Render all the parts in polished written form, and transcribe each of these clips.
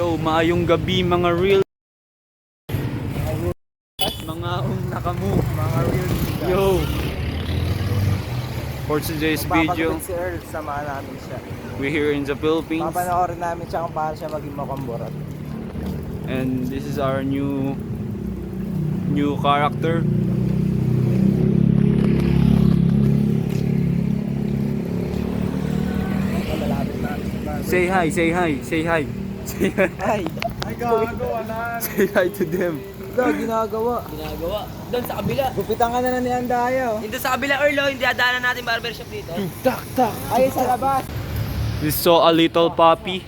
Yo, maayong gabi mga real. Mga nakamove. Mga real niggas. Yo. For today's video, Papagupit si Earl, samahan namin siya. we're here in the Philippines. Papanoorin namin siya kung paano siya maging makamburat. And this is our new character. Malapit namin sa bago. Say hi, say hi, say hi. Say hi. Ay! Ay, gagawa na! Say hi to them. Ito, ginagawa. Doon sa kabila. Gupitan ka na ni Andaya. Hindi sa kabila, Erlo. Hindi adaanan natin barbershop dito. Tak, tak. Ay, sa labas. We saw a little puppy.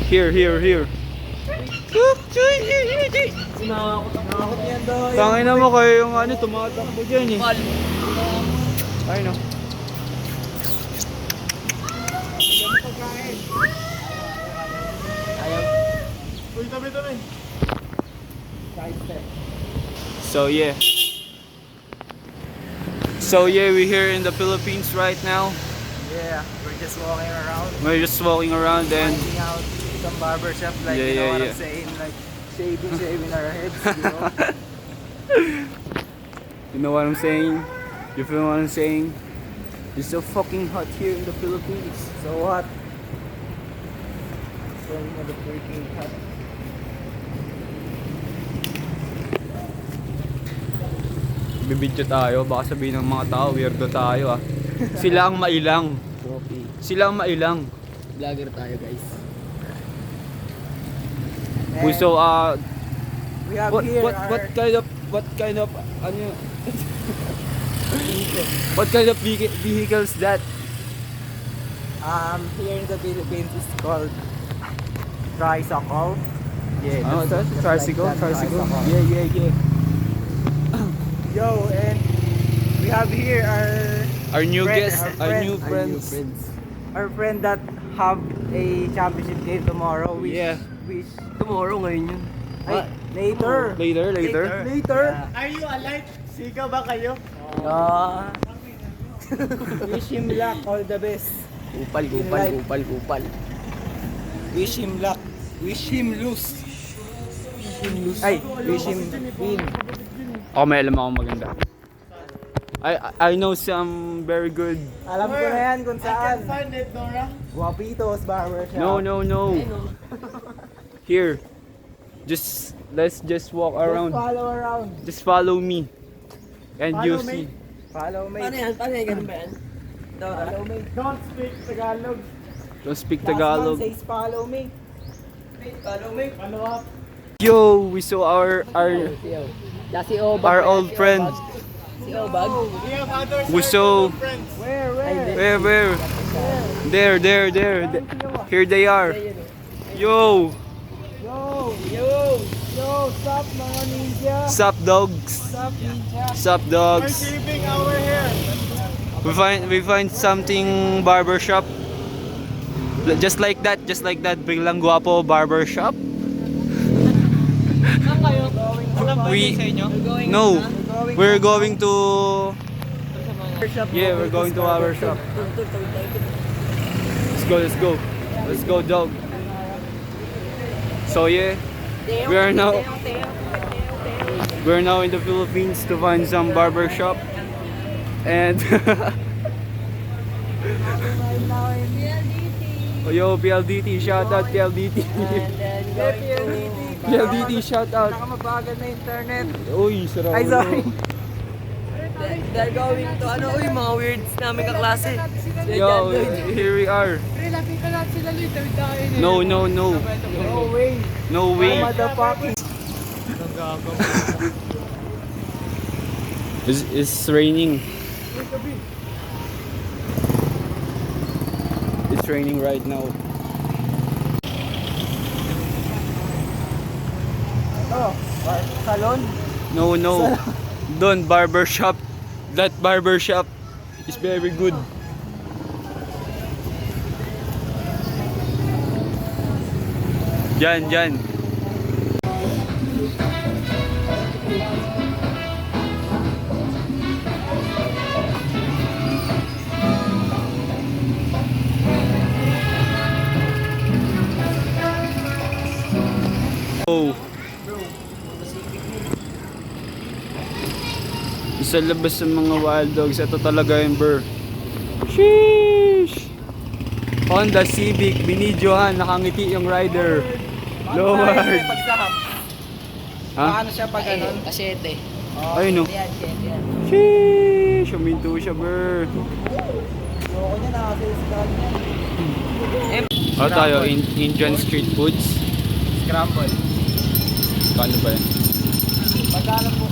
Here. Nakakot niyan daw. Tangin na mo kayo yung ano, tumatakbo dyan eh. Mal. Ay no. Uy, tabi. So yeah, we're here in the Philippines right now. Yeah, we're just walking around. We're just walking around and Finding out some barbershop, like, Yeah, you know yeah, what yeah. I'm saying? Like, shaving our heads, you know? you know what I'm saying? You feel what I'm saying? It's so fucking hot here in the Philippines. So what? So, the freaking cut. Bibidyo tayo, baka sabihin ng mga tao, weirdo tayo ah. Sila ang mailang. Copy. Sila ang mailang. Vlogger tayo, guys. We saw We have what here what our what kind of ano what kind of vehicles that? Here in the Philippines it's called tricycle. Yeah. Ano ito? just Tricycle? like that, Tricycle? Yeah. Yo, and we have here Our new Friend- guest, our our new friend- friends. our friend that have a championship game tomorrow. Yeah. Wish. Tomorrow ngayon yun. Ay, later. Later. Are you alive? Siga ba kayo? Ah. Wish him luck, all the best. Kupal. Wish him luck. Wish him lose. Ay, wish him win. Ako may alam akong maganda. I know some very good. Alam ko na yan kung saan. Guapitos Barbershop. No. Here. Let's just walk around. Just follow around. Just follow me. And you see. Follow me. Paano yan? Ganun ba yan? Follow me. Don't speak Tagalog. Don't speak Last Tagalog. one says follow me. Follow me. Follow up. Yo, we saw our Si Obag. our old friend. Si Obag. We saw Where? there. Here they are. Yo, Yo, stop mga ninja. sup dogs. Stop ninja. Sup dogs. Shaving our hair. We find something barbershop. Just like that, biglang guwapo barbershop. Saan kayo? No, we're going to we're going to our shop. Let's go dog. So yeah, we're now in the Philippines to find some barber shop. And oh, yo, PLDT, shout out PLDT. PLDT, shout out. Nakamabagal na internet. Uy, sarap. Ay, sorry. They're going to mga weirds namin kaklase. Yo, here we are. No. No way. No way. Motherfucking. It's raining. It's raining right now. Oh, salon? No. Don't barber shop. That barber shop is very good. Diyan. Sa labas ng mga wild dogs, ito talaga yung bro. Sheesh! Honda Civic, binidyohan, nakangiti yung rider. Lord! Pagsahap. Ha? Paano siya pag ganun? Kasyete. Ayun no. Yan, yan. Sheesh! Huminto siya bro. Loko niya nakasisigaw niya. O tayo, Indian street foods. Scramble. Paano ba yan? Magkano po?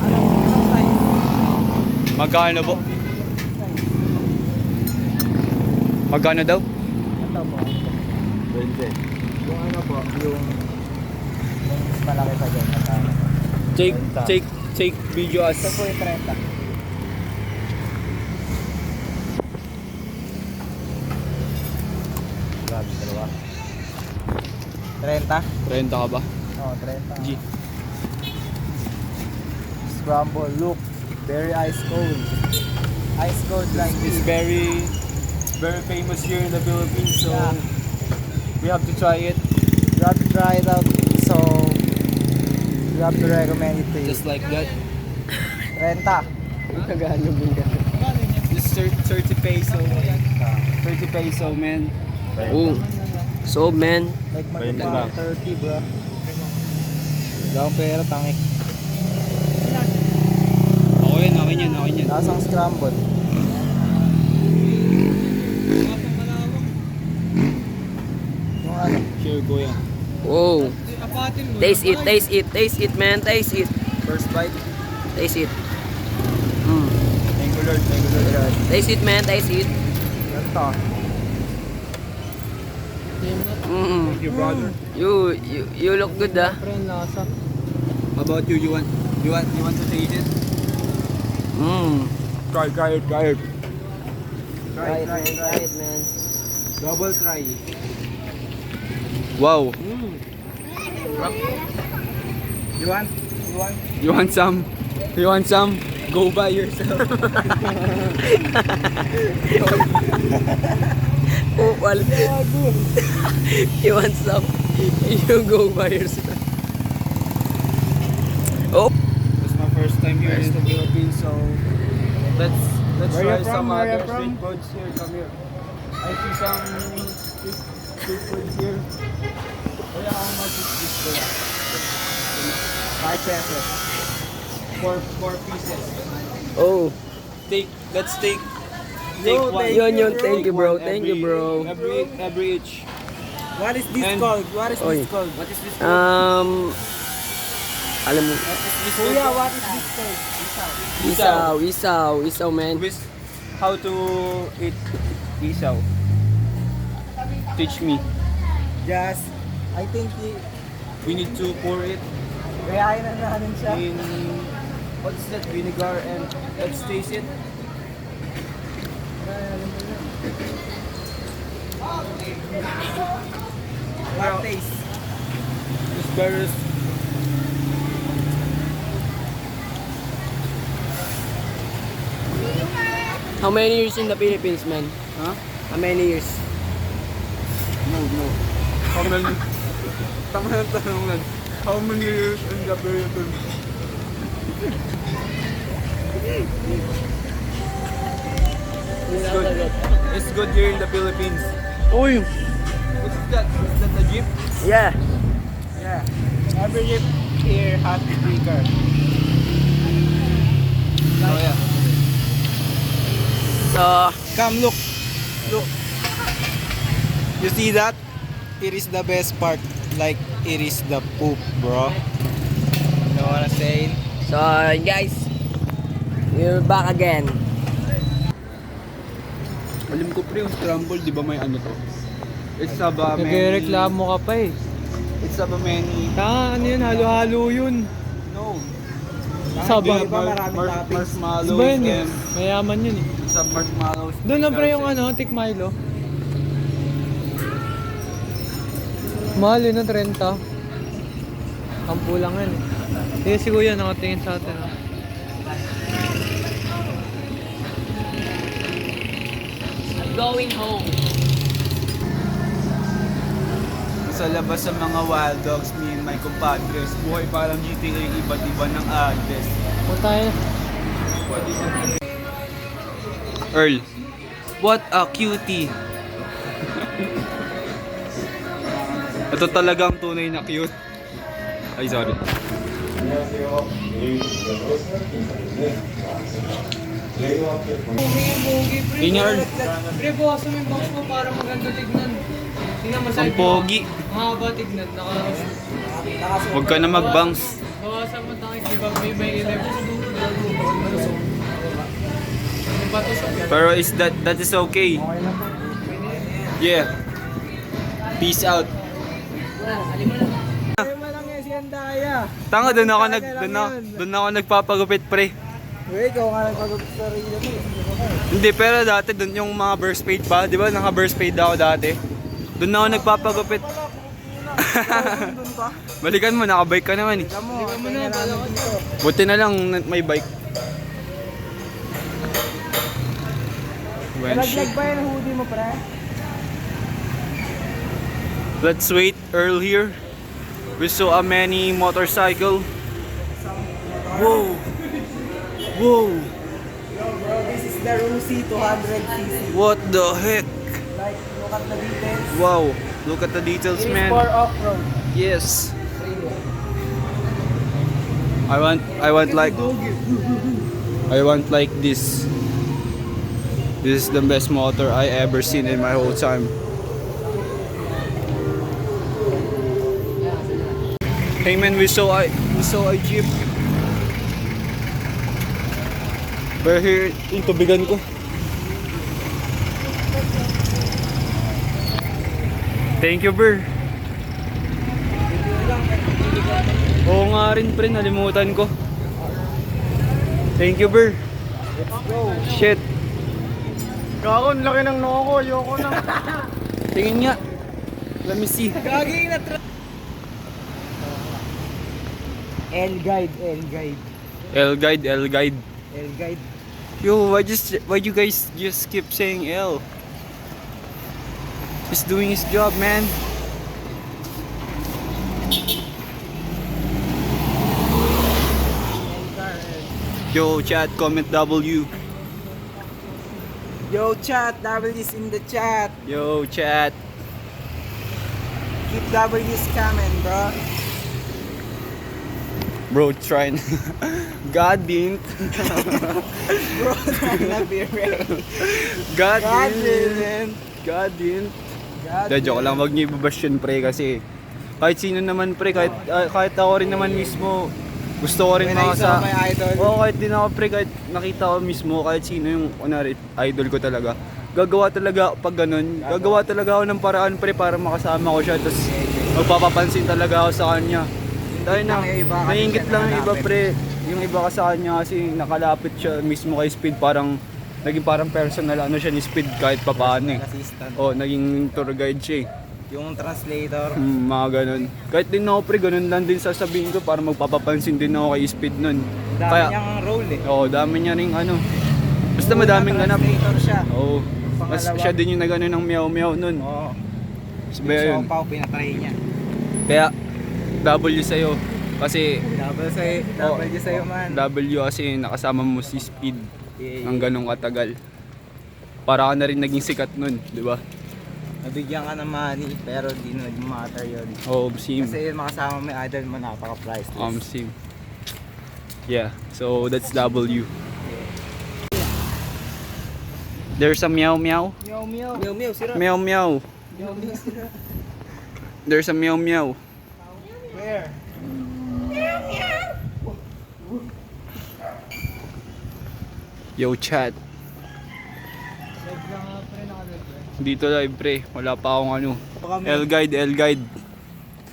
Anong size? Magkano po? Magkano daw? Ito po. 20. Yung ano po, yung mas malaki pa dyan. Magkano? Take video as. Ito po yung 30. Grabe, dalawa. 30? 30 ka ba? Oo, 30. G. Scramble, look. Very ice cold. Ice cold like It's this. very famous here in the Philippines, so Yeah. we have to try it. You have to try it out. So, you have to recommend it to you. Just like that. 30. Tagalog mo yan. Just 30 peso. 30 peso, man. Oh. So, man. Like Ayun magkano? lang. 30, bro. Wala akong pera, tangi. Akin yan. Lasang scramble. Yung ano? Sure, kuya. Oh. Taste it, man. Taste it. First bite. Taste it. Thank you, Lord. Taste it, man. Taste it. Ganito. Thank you, brother. You look good, ah. Friend, lasa. How about you? You want to taste it? Try it. Try it, Try it, man. Double try. Wow. You want? You want some? Go buy yourself. Oh, well. You want some? You go by yourself. Oh. It's my first time here in the Philippines, so let's Where try you from? some Where you other from? street foods here. Come here. I see some street foods here. Kuya, how much is this? Kuya? 5 pesos. Four pieces. Oh. Let's take Yo, one. Yun. Thank you, bro. One Thank you, bro. Every each. What is this And- called? What is Oy. this called? What is this? Alam mo. Kuya, what is this called? Isaw, man. How to eat isaw? Teach me. Just, I think We need to pour it kayain na natin siya. in what's that, vinegar, and let's taste it. What taste? It's very How many years in the Philippines, man? huh? How many years? No. How many? Tama na tanong lang. How many years in the Philippines? It's good. It's good here in the Philippines. Uy! What's that? Is that the jeep? Yeah. Yeah. Every jeep here has speaker. Oh yeah. So, Come, look. Look. You see that? It is the best part. Like, it is the poop, bro. You know what I'm saying? guys, we're back again. Alam ko pre, yung scramble, di ba may ano to? It's a ba many... Nagreklamo ka pa eh. It's a ba many... Ano yun? Halo-halo yun. No. Saba. Di ba maraming marshmallows Iba yun eh. and Mayaman yun eh. some marshmallows. Doon na pre yung ano, Tik Milo. Mahal yun ng 30. Kampu lang yan eh. Sige si Kuya nakatingin sa atin. ah. Going home. Sa labas sa mga wild dogs, me and my compadres, buhay parang GTA, iba't iba ng address. Punta tayo. Earl. What a cutie. Ito talagang tunay na cute. Ay, sorry. Yun yung Earl. Pre, bukasan mo yung box mo para maganda tignan. Tingnan mo Ang pogi. Mahaba tignan. Huwag ka na mag-bounce. Bawasan mo tayo. Di ba may 11? Pero that is okay. Yeah. Peace out. Tanga, doon ako nagpapagupit, pre. Ikaw nga nagpagupit sa sarili mo. Hindi, pero dati doon yung mga burst fade pa, di ba? Naka-burst fade ako dati. Doon ako nagpapagupit. Balikan mo, naka-bike ka naman eh. Buti na lang may bike. When Naglag ba yung hoodie mo, pre? Let's wait, Earl here. We saw a many motorcycle. Whoa! Whoa! Yo bro, this is the Rusi 200cc. What the heck? Like, look at the details. Wow! Look at the details, It is man. for off-road. Yes. I want like this. This is the best motor I ever seen in my whole time. Hey man, we saw a jeep. We're here. Yung tubigan ko. Thank you, bro. Oo nga rin, pre, nalimutan ko. Thank you, bro. Let's go. Shit. Kakon, laki ng noo ko. Ayoko na. Tingin nga. Let me see. Gaging na L-guide, L-guide. L-guide, L-guide. L-guide. Yo, why you guys just keep saying L? He's doing his job, man. Yo, chat, comment W. Yo chat, W's in the chat. Yo, chat. Keep W's coming, bro. Bro, trying. God didn't. Bro, trying to be ready. God God didn't. didn't. God didn't. God Da, joke lang, wag niyo ibabash yun, pre, kasi kahit sino naman, pre, kahit ako rin naman mismo, gusto ko rin When I saw my idol. Oo, kahit din ako, pre, kahit nakita ko mismo, kahit sino yung idol ko talaga, gagawa talaga ako pag ganun, gagawa talaga ako ng paraan, pre, para makasama ko siya, tapos magpapapansin talaga ako sa kanya. Dahil na, Yung iba, kasi naiingit siya lang yung iba, nakalapit. pre, yung iba ka sa kanya kasi nakalapit siya mismo kay Speed, parang naging parang personal ano siya ni Speed kahit papaano eh. Assistant. Oh, naging tour guide siya eh. Yung translator. Mga ganun. Kahit din ako, pre, ganun lang din sasabihin ko para magpapapansin din ako kay Speed nun. Dami niyang role eh. Oo, dami niya ring ano. Basta madaming ganap. Translator siya. Oo. Mas Pangalawa. siya din yung nagano ng meow-meow nun. Oo. Sabi Yung yun. Siopaw, pinatry niya. Kaya, W sa'yo. Kasi, W sa'yo man. W kasi nakasama mo si Speed Yeah. ng ganong katagal. Para ka na rin naging sikat nun, di ba? Nabigyan ka ng money, pero di na nag-matter yun. Oo, sim. Kasi makasama mo yung idol mo, napaka-priceless. Sim. Yeah, so that's W. There's a meow meow. Meow meow. Meow meow, sira. Meow meow. Meow meow, sira. There's a meow meow. Where? Yo, chat. Dito live, pre. Wala pa akong ano. L-guide, L-guide.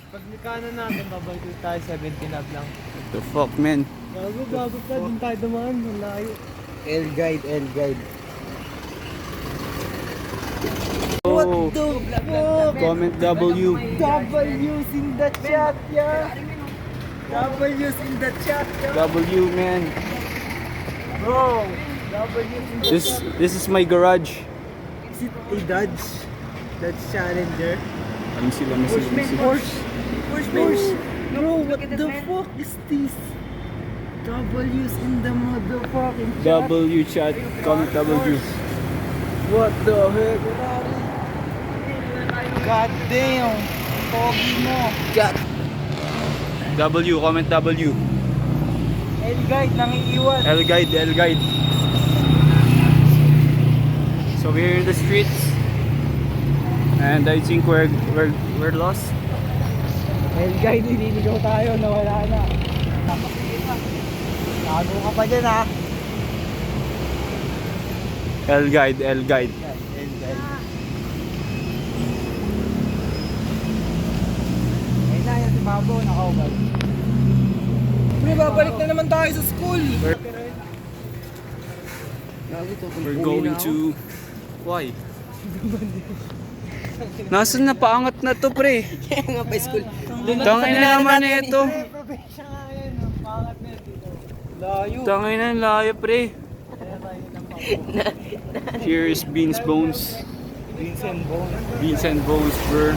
Pag nikano natin, babalik tayo 17 up lang. What the fuck, man? Bago ka, dun tayo dumaan. Ang layo. L-guide, L-guide. Oh, the fuck? comment W. W's in the chat, yeah. W's in the chat, yeah. W, man. Bro, W's in the chat. This is my garage. Is it a Dodge? Dodge Challenger? Let me see, let me see, let me see. Porsche. Bro, what the fuck is this? W's in the motherfucking W chat, comment W. What the heck? God damn! Pogi mo! God. W, comment W. L-guide, nangiiwan. L guide. So we're in the streets. And I think we're lost. L-guide, nililigaw tayo, nawala na. Tago ka pa dyan ha. L guide. L-guide. Ayun na, yan si Babo, nakaubad. Pre, babalik na naman tayo sa school. We're going to... Why? Nasaan na paangat na to, pre? Kaya nga pa school. Tangay na naman na ito. Probinsya nga yan, no? Pangat na dito. Layo. Tangay na, layo, pre. Here is Beans Bones. Vincent Bone. Beans and Bones, bro.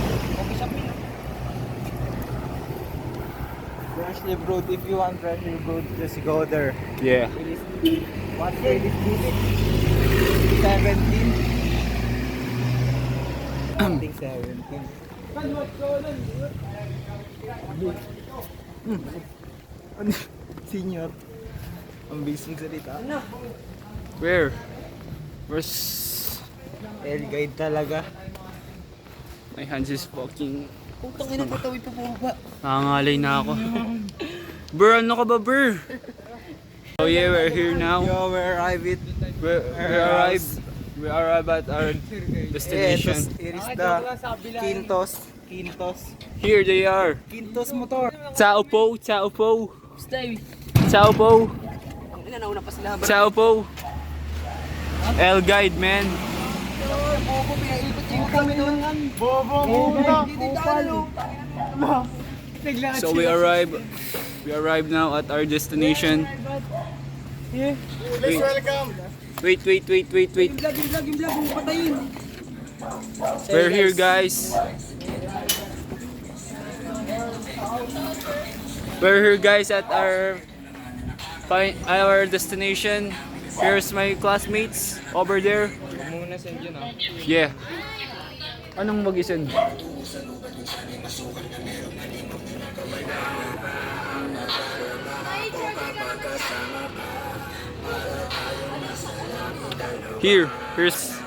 Freshly brewed, if you want freshly brewed, just go there. Yeah. What day is this? 17? I think 17. Senior. Ang bilis mong salita. Where? Where's... L-guide talaga. My hands is fucking... Putang ina, patawid pa bumaba. Nangangalay na ako. Bro, ano ka ba, bro? Oh yeah, we're here now. Yo, we arrived it. We arrive at our destination. It is the Quintos. Here they are. Quintos motor. Sao Po. Stay. Sao Po. Ang ina, nauna pa sila. Sao Po. L guide, man. Bobo, pinailipot yung kami noon. Bobo muna. So we arrive now at our destination. Please welcome. Wait. Vlog, huwag patayin. We're here, guys. We're here, guys, at our destination. Here's my classmates over there. Muna send yun ah. Yeah. Anong mag-isend? Here's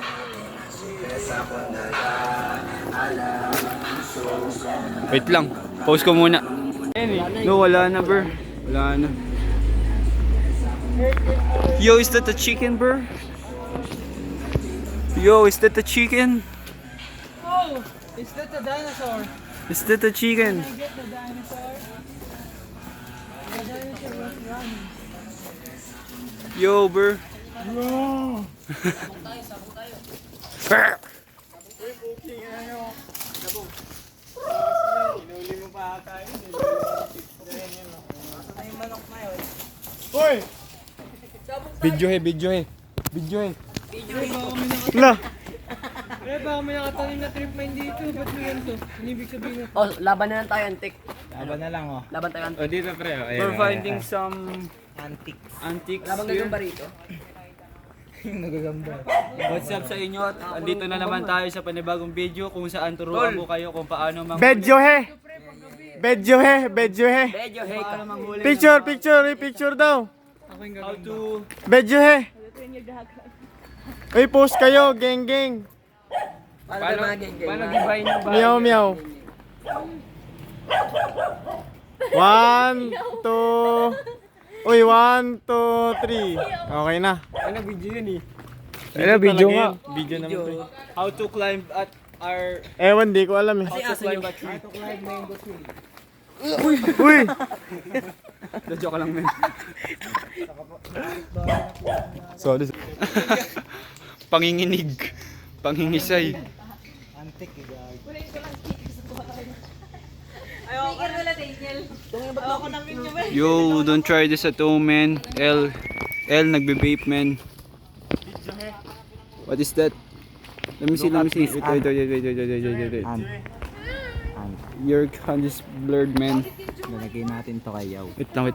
wait lang. Pause ko muna. No, wala na, bro. Wala na. Yo, is that the chicken, bro? Yo, is that the chicken? Oh, is that a dinosaur? Is that the chicken? Get the dinosaur. The dinosaur was running. Yo, bro. Bro. Inuli mo pa ata yun. Ay, manok na yun. Hoy! Video he. La! Pre, baka may nakatanim na trip mine dito. Ba't mo yan to? Ano ibig sabihin na? Oh, laban na lang tayo, antik. Laban na lang oh. Laban tayo, antik. dito, pre. We're finding some antiques Laban here. gagamba rito. Nagagamba. What's up sa inyo? Andito na naman tayo sa panibagong video kung saan turuan ko kayo kung paano Bedyo he! Medyo heka. Picture daw. how to Bedyo he! Uy, post kayo, geng. Paano mga geng-geng? gibahin yung Meow. 1, 2... Uy, 1, 2, 3. Okay na. Ano video yun eh? Ano, video nga. Video naman to. How to climb at our Ewan, di ko alam eh. how to climb a tree. Uy! Joke lang, men. Sorry. Pangingisay. Antik eh, gag. Yo, don't try this at home, man. L nagbe-vape, man. What is that? Let me see. Wait. hand. Your hand is blurred, man. Lalagay natin to kay Yaw. Wait lang.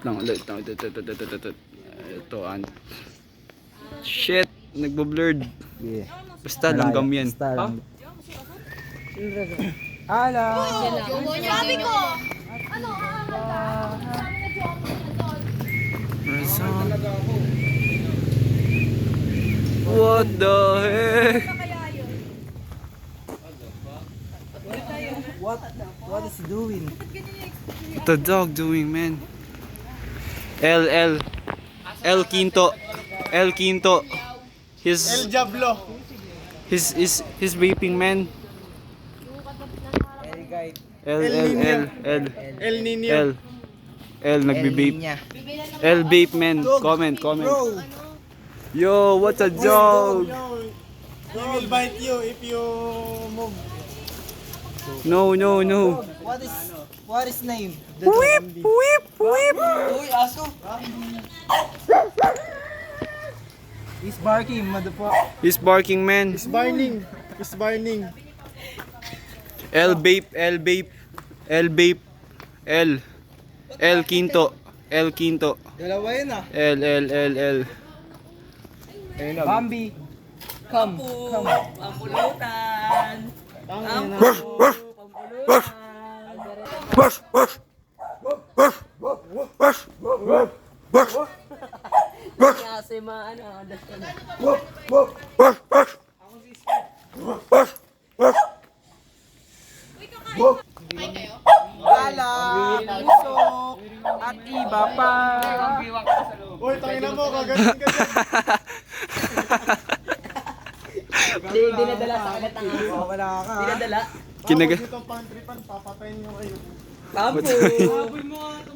Ito, shit, nagbo-blurred. Yeah. Basta langgam yan. Basta lang. Hello! Sabi ko! What the heck? What is he doing? What the dog doing, man? El Quinto. His Diablo. His vaping, man. El guide. El Nino. El nagbi-vape. El vape, man. Comment. Yo, what's a dog? He will bite you if you move. No. What is name? Whip. Uy, aso! He's barking, motherfucker. He's barking, man. It's burning. El vape. El Quinto. Dalawa yun ah. El. Bambi. Come. Pampulutan! Kasi maano, understand. Gala, pusok, at iba pa. Uy, tangina mo, kagaling ka dyan. Dinadala sa kagat ang aso. Wala ka. Dinadala. Kinaga. Itong pantry pan, papatayin nyo kayo. Pampo!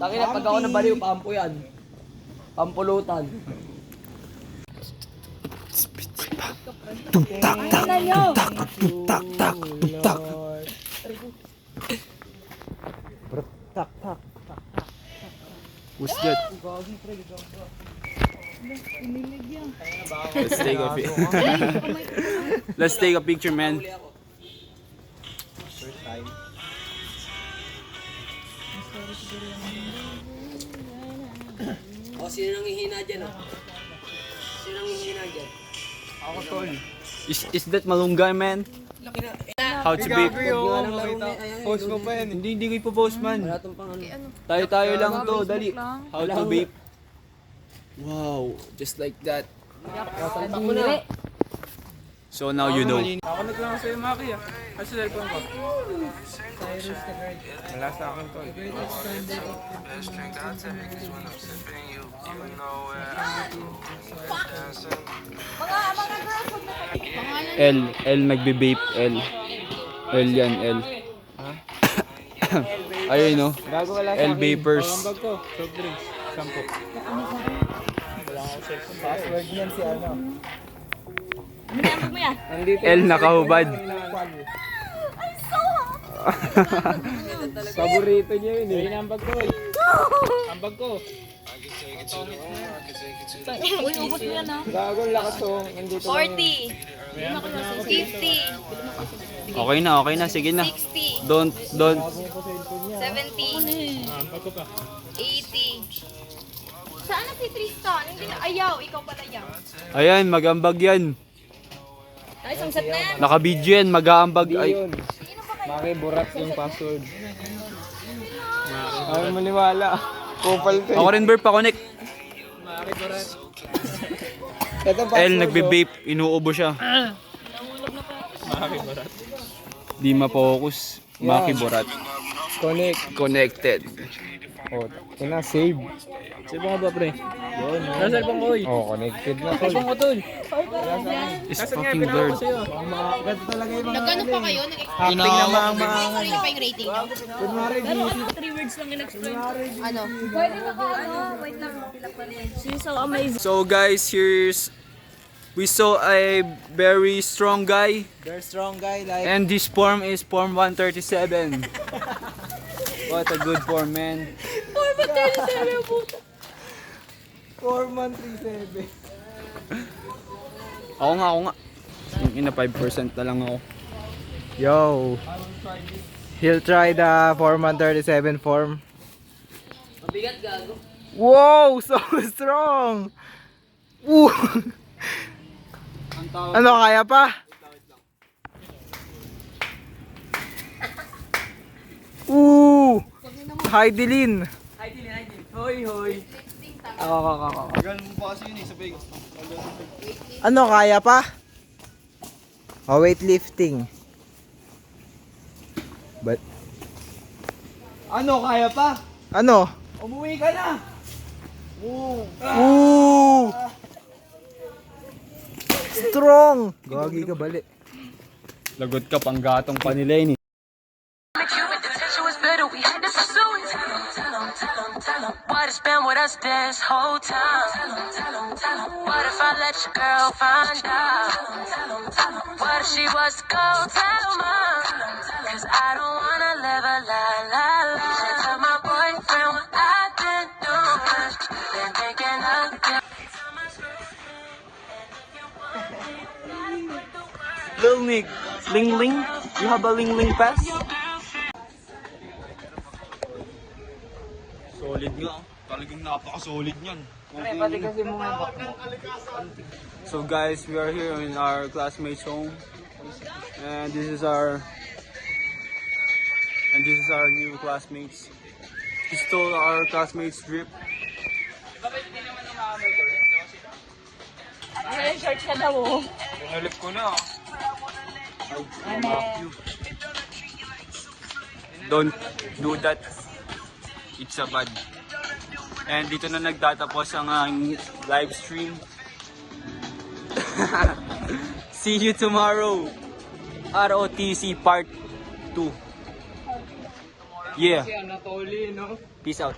Taki na pag ako nabaliw, pampo yan. Pampulutan. What's that? Let's take a picture, man. O, sino nang hihina dyan, o? Sino nang hihina dyan? Is that malunggay, man? How to vape? Post mo pa yan. Hindi ko ipopost, man. Wala tong pang ano. Tayo lang to, dali. How to vape? Wow, just like that. Salpak mo na. So now you know. Ako naglang sa'yo, Maki ah. Kasi cellphone ko. Wala sa akin to. L nagbe-vape, L yan, L. Ayun, no? Gago wala L vapers. Bag ko, soft drinks. 10. Password niyan si ano. Pinambag mo yan. L nakahubad. Paborito niya yun eh. Ang bag ko eh. Ang bag ko. Uy, ubos mo yan ha. Gago lakas oh. Nandito 40. 50. Okay na, sige na. 60. Don't. 70. Bag ko pa. 80. Saan na si Tristan? Hindi na ayaw. Ikaw pala yaw. Ayan, magambag yan. Ay, isang set na yan. Naka-video yan, mag-aambag. Ay, yun. Maki burat yung password. Ay maniwala. Kupal to. ako rin, Burp, pa-connect. Ito L nagbe-vape, inuubo siya. Di ma-focus. Maki Borat. Connected. Oh, ina save. Save mo ba, pre? Yun. Nasa cellphone ko eh. Oh, connected na to. Cellphone ko tol. It's fucking blurred. Ganito talaga yung mga Nagano pa kayo? acting na mga Ano pa yung rating nyo? kunwari busy. 3 words lang in-explain. Ano? Pwede na ka, ano? Wait lang. She's so amazing. So guys, we saw a very strong guy, They're strong guy like and this form is form 137. What a good form, man. 4137. Ako nga. Yung ina 5% na lang ako. Yo. He'll try the 437 form. Mabigat gago. Wow! So strong! Woo! Ano, kaya pa? Ooh! Heidelin! Hoy, hoy. Ganun mo pa kasi yun eh, sabay. Ano, kaya pa? Oh, weightlifting. But, Ano, kaya pa? ano? Umuwi ka na! Ooh! Strong! Gagi ka bali. Lagot ka, panggatong pa nila yun eh. What has been with us this whole time? What if I let your girl find out? What if she was to go tell mom? Cause I don't wanna live a lie, lie, lie. She tell my boyfriend what I've been doing. Been thinking of you. Lil Nick, Ling Ling? You have a Ling Ling pass? Solid nga. Talagang napaka-solid niyan. Pati kasi mo nga bak mo. So guys, we are here in our classmates' home. And this is our new classmates. He stole our classmates' drip. Ay, short ka daw. Oh. Pinalip ko na. Don't do that. It's a bad. And dito na nagtatapos ang live stream. See you tomorrow. ROTC part 2. Yeah. Peace out.